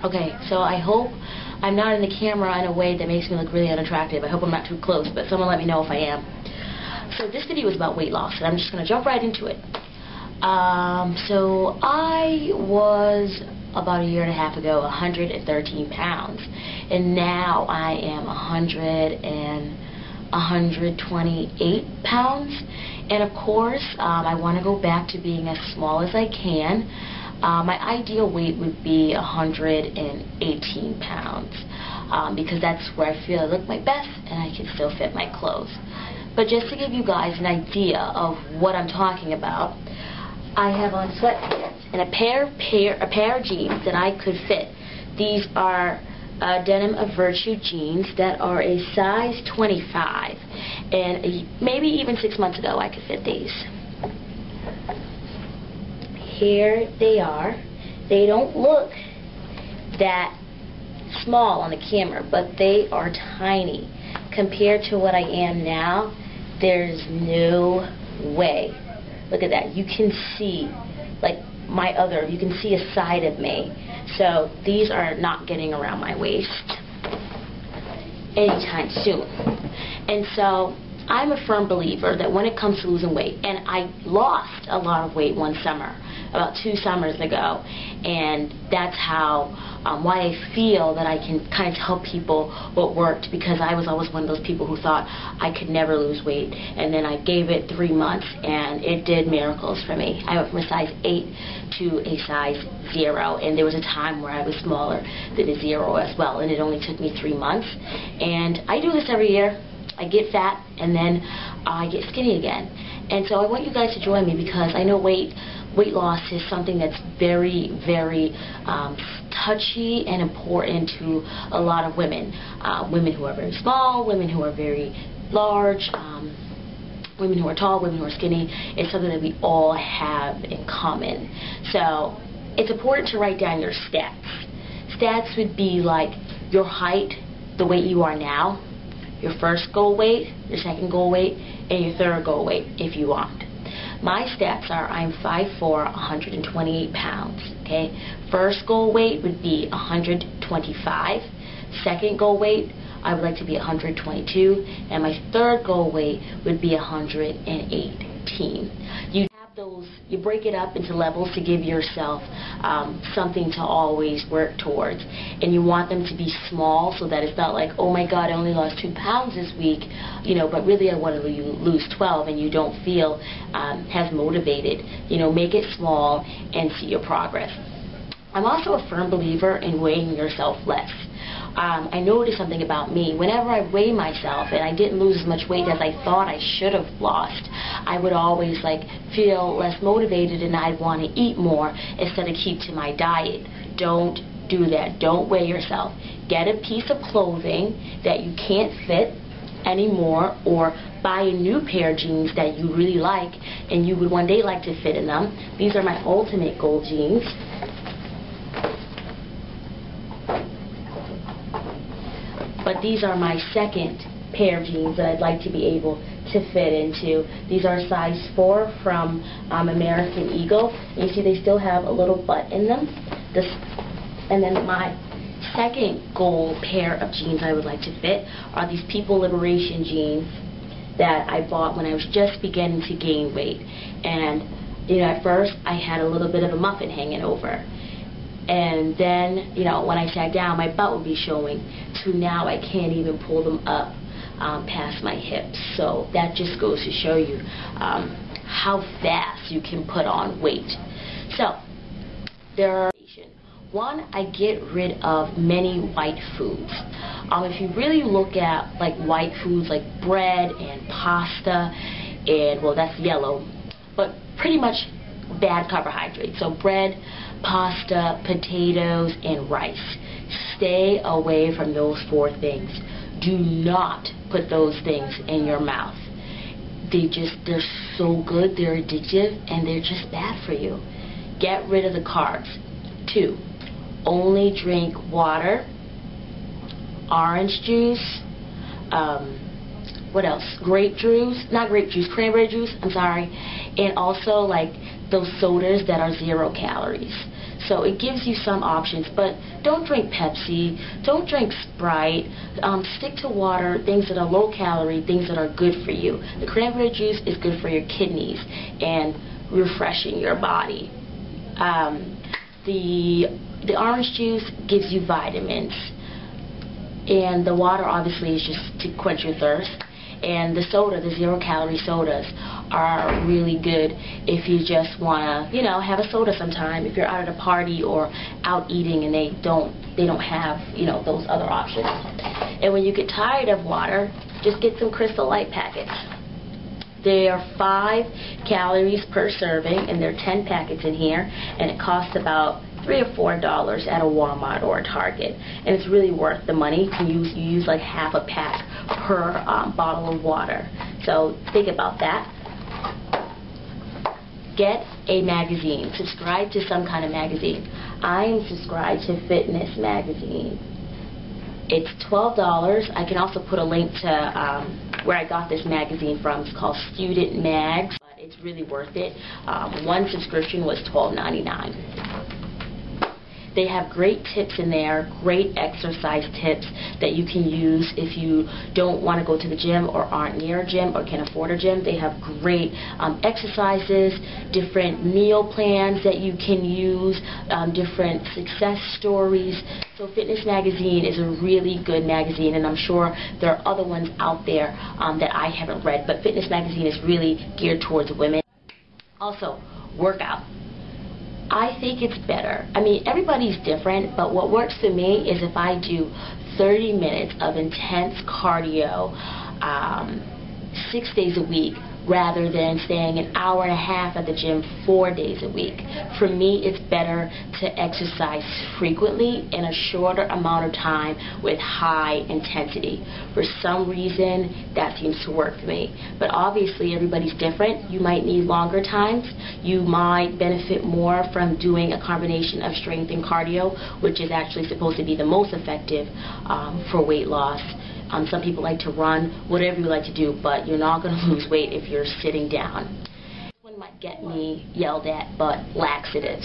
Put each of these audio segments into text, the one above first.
Okay, so I hope I'm not in the camera in a way that makes me look really unattractive. I hope I'm not too close, but someone let me know if I am. So this video is about weight loss, and I'm just going to jump right into it. So I was, about a year and a half ago, 113 pounds, and now I am 128 pounds, and of course I want to go back to being as small as I can. My ideal weight would be 118 pounds because that's where I feel I look my best and I can still fit my clothes. But just to give you guys an idea of what I'm talking about, I have on sweatpants and a pair of jeans that I could fit. These are Denim of Virtue jeans that are a size 25, and maybe even 6 months ago I could fit these. Here they are. They don't look that small on the camera, but they are tiny compared to what I am now. There's no way. Look at that. You can see like you can see a side of me. So these are not getting around my waist anytime soon. And so I'm a firm believer that when it comes to losing weight, and I lost a lot of weight one summer, about 2 summers ago, and that's how why I feel that I can kind of tell people what worked, because I was always one of those people who thought I could never lose weight, and then I gave it 3 months and it did miracles for me. I went from a size 8 to a size 0, and there was a time where I was smaller than a 0 as well, and it only took me 3 months. And I do this every year. I get fat and then I get skinny again. And so I want you guys to join me, because I know weight loss is something that's very, very touchy and important to a lot of women. Women who are very small, women who are very large, women who are tall, women who are skinny. It's something that we all have in common. So it's important to write down your stats. Stats would be like your height, the weight you are now, your first goal weight, your second goal weight, and your third goal weight if you want. My stats are I'm 5'4", 128 pounds. Okay, first goal weight would be 125. Second goal weight, I would like to be 122, and my third goal weight would be 118. You break it up into levels to give yourself something to always work towards, and you want them to be small so that it's not like, oh my god, I only lost 2 pounds this week, but really I want to lose 12, and you don't feel as motivated. Make it small and see your progress. I'm also a firm believer in weighing yourself less. I noticed something about me. Whenever I weigh myself and I didn't lose as much weight as I thought I should have lost, I would always feel less motivated, and I'd want to eat more instead of keep to my diet. Don't do that. Don't weigh yourself. Get a piece of clothing that you can't fit anymore, or buy a new pair of jeans that you really like and you would one day like to fit in them. These are my ultimate goal jeans. But these are my second pair of jeans that I'd like to be able to fit into. These are size 4 from American Eagle. And you see they still have a little butt in them. And then my second goal pair of jeans I would like to fit are these People Liberation jeans that I bought when I was just beginning to gain weight. And at first I had a little bit of a muffin hanging over. And then, when I sat down, my butt would be showing, to now I can't even pull them up past my hips. So that just goes to show you how fast you can put on weight. So, there are, one, I get rid of many white foods. If you really look at white foods like bread and pasta, and well, that's yellow, but pretty much bad carbohydrates. So bread, pasta, potatoes, and rice. Stay away from those 4 things. Do not put those things in your mouth. They're so good, they're addictive, and they're just bad for you. Get rid of the carbs. 2, only drink water, orange juice, what else? Cranberry juice, I'm sorry, and also those sodas that are 0 calories. So it gives you some options, but don't drink Pepsi, don't drink Sprite, stick to water, things that are low calorie, things that are good for you. The cranberry juice is good for your kidneys and refreshing your body. The orange juice gives you vitamins, and the water obviously is just to quench your thirst. And the soda, the 0 calorie sodas, are really good if you just want to, you know, have a soda sometime. If you're out at a party or out eating and they don't have, you know, those other options. And when you get tired of water, just get some Crystal Light packets. They are 5 calories per serving, and there are 10 packets in here, and it costs about $3 or $4 at a Walmart or a Target, and it's really worth the money. You use like half a pack per bottle of water. So think about that. Get a magazine. Subscribe to some kind of magazine. I am subscribed to Fitness Magazine. It's $12. I can also put a link to where I got this magazine from. It's called Student Mags, but it's really worth it. One subscription was $12.99. They have great tips in there, great exercise tips that you can use if you don't want to go to the gym or aren't near a gym or can afford a gym. They have great exercises, different meal plans that you can use, different success stories. So Fitness Magazine is a really good magazine, and I'm sure there are other ones out there that I haven't read, but Fitness Magazine is really geared towards women. Also, workout. I think it's better. I mean, everybody's different, but what works for me is if I do 30 minutes of intense cardio 6 days a week, rather than staying an hour and a half at the gym 4 days a week. For me, it's better to exercise frequently in a shorter amount of time with high intensity. For some reason, that seems to work for me. But obviously, everybody's different. You might need longer times. You might benefit more from doing a combination of strength and cardio, which is actually supposed to be the most effective for weight loss. Some people like to run, whatever you like to do, but you're not going to lose weight if you're sitting down. This one might get me yelled at, but laxatives.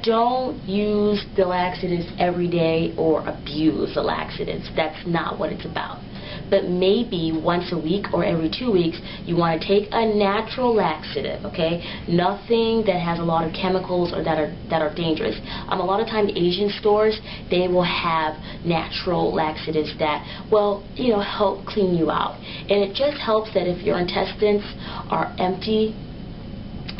Don't use the laxatives every day or abuse the laxatives. That's not what it's about. But maybe once a week or every 2 weeks, you want to take a natural laxative, okay? Nothing that has a lot of chemicals or that are dangerous. A lot of times Asian stores, they will have natural laxatives that, well, you know, help clean you out. And it just helps that if your intestines are empty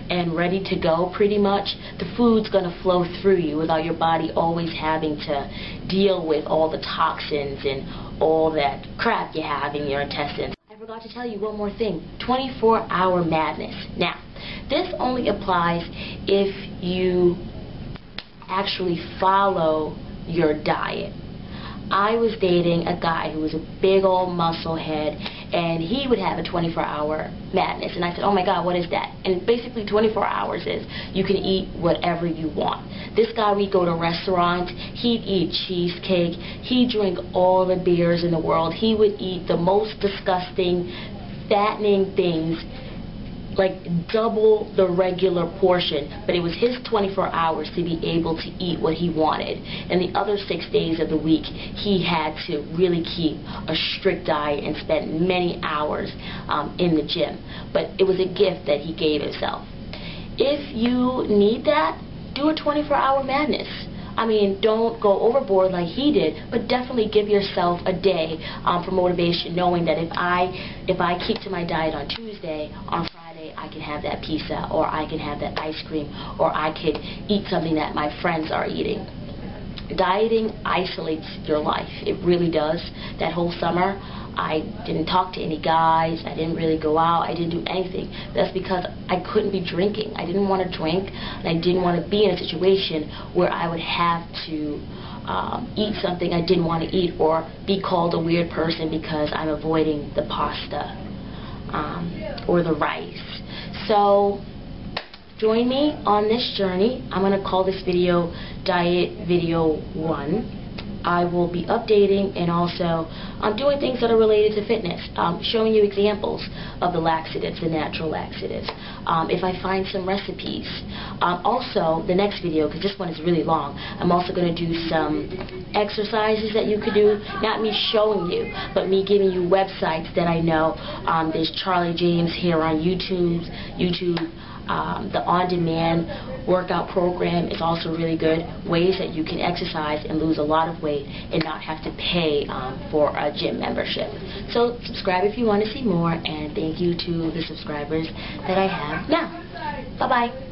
and ready to go pretty much, the food's going to flow through you without your body always having to deal with all the toxins and all that crap you have in your intestines. I forgot to tell you one more thing. 24-hour madness. Now, this only applies if you actually follow your diet. I was dating a guy who was a big old muscle head, and he would have a 24-hour madness. And I said, oh my God, what is that? And basically 24 hours is you can eat whatever you want. This guy, we'd go to restaurants, he'd eat cheesecake, he'd drink all the beers in the world, he would eat the most disgusting, fattening things, like double the regular portion, but it was his 24 hours to be able to eat what he wanted. And the other 6 days of the week, he had to really keep a strict diet and spend many hours in the gym. But it was a gift that he gave himself. If you need that, do a 24-hour madness. I mean, don't go overboard like he did, but definitely give yourself a day for motivation, knowing that if I keep to my diet on Tuesday, on Friday I can have that pizza, or I can have that ice cream, or I could eat something that my friends are eating. Dieting isolates your life. It really does. That whole summer, I didn't talk to any guys, I didn't really go out, I didn't do anything. That's because I couldn't be drinking. I didn't want to drink, and I didn't want to be in a situation where I would have to eat something I didn't want to eat, or be called a weird person because I'm avoiding the pasta or the rice. So join me on this journey. I'm going to call this video Diet Video 1. I will be updating and also doing things that are related to fitness, showing you examples of the laxatives, the natural laxatives. If I find some recipes. Also, the next video, because this one is really long, I'm also going to do some exercises that you could do, not me showing you, but me giving you websites that I know. There's Charlie James here on YouTube. The on-demand workout program is also really good. Ways that you can exercise and lose a lot of weight and not have to pay for a gym membership. So subscribe if you want to see more, and thank you to the subscribers that I have now. Bye-bye.